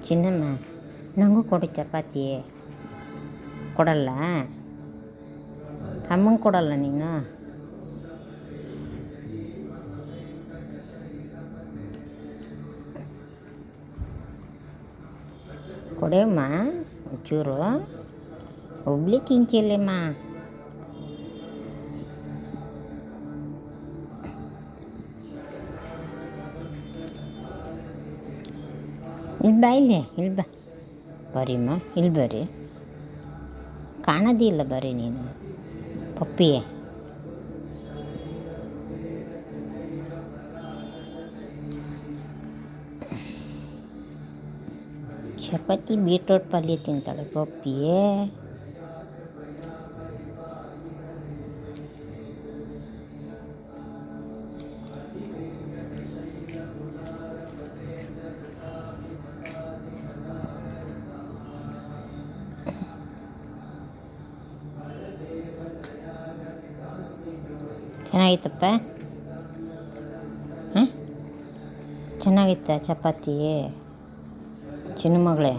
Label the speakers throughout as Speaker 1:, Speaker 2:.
Speaker 1: ಚಿನ್ನಮ್ಮ ನನಗೂ ಕೊಡು ಚಪಾತಿ. ಕೊಡಲ್ಲ? ಅಮ್ಮಂಗೆ ಕೊಡಲ್ಲ ನೀನು? ಕೊಡೆಯಮ್ಮ ಒಂಚೂರು. ಒಬ್ಳಿ ಕಿಂಚಿಲ್ಲಮ್ಮ. ಇಲ್ಲಿ ಬಾ, ಇಲ್ಲಿ ಬಾ. ಬರೀಮ್ಮ, ಇಲ್ಲಿ ಬರ್ರಿ. ಕಾಣೋದಿಲ್ಲ ಬರ್ರಿ ನೀನು ಪಪ್ಪಿ. ಚಪಾತಿ ಬೀಟ್ರೋಟ್ ಪಲ್ಯ ತಿಂತಾಳೆ ಪಪ್ಪಿಯೇ. ಚೆನ್ನಾಗಿತ್ತಪ್ಪ? ಹಾಂ, ಚೆನ್ನಾಗಿತ್ತ ಚಪಾತಿ? ಚಿನ್ನ ಮಗಳೇ,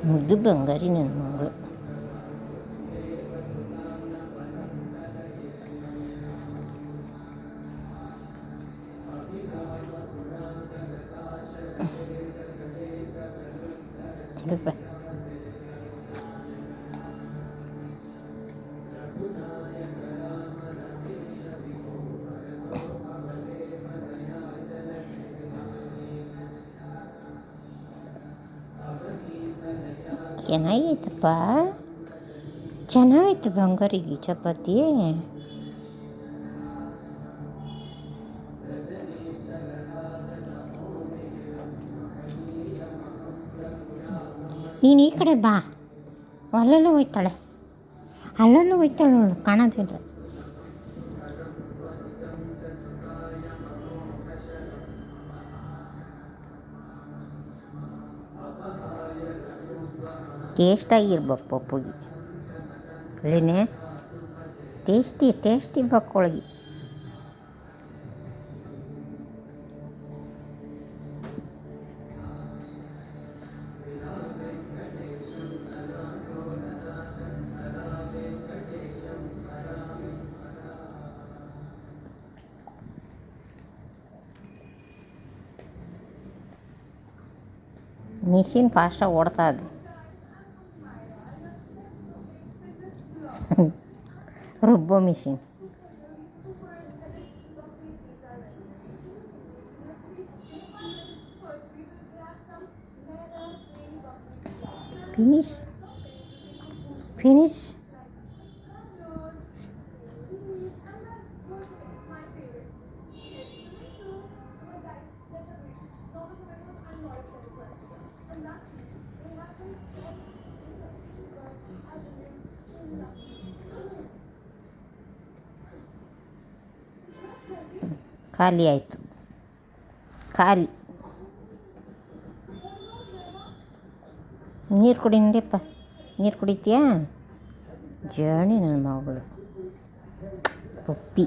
Speaker 1: ಮುದ್ದು ಬಂಗಾರಿ ನನ್ನ ಮಗಳು. ಇದಪ್ಪ ಚೆನ್ನಾಗೈತಪ್ಪ, ಚೆನ್ನಾಗೈತೆ ಬಂಗಾರಿಗೆ ಚಪಾತಿ. ನೀನು ಈ ಕಡೆ ಬಾ. ಅಲ್ಲೆಲ್ಲ ಹೋಯ್ತಾಳೆ, ಅಲ್ಲೆಲ್ಲ ಹೋಯ್ತಾಳೆ ನೋಡು, ಕಾಣೋದಿಲ್ಲ. ಟೇಸ್ಟಾಗಿರ್ಬೇಕು ಪಪ್ಪುಗೆ. ಅಲ್ಲಿನೇ ಟೇಸ್ಟ್ ಇರ್ಬೇಕು ಒಳಗೆ. ಮಿಷಿನ್ ಫಾಸ್ಟಾಗಿ ಓಡ್ತಾ ಇದೆ. ರುಬ್ಬೋ ಮಿಷಿನ್. ಫಿನಿಶ್. ಖಾಲಿ ಆಯಿತು, ಖಾಲಿ. ನೀರು ಕುಡಿ ನಡಿಯಪ್ಪ. ನೀರು ಕುಡಿತೀಯಾ? ಜಾಣಿ ನನ್ನ ಮಗಳು ಪಪ್ಪಿ.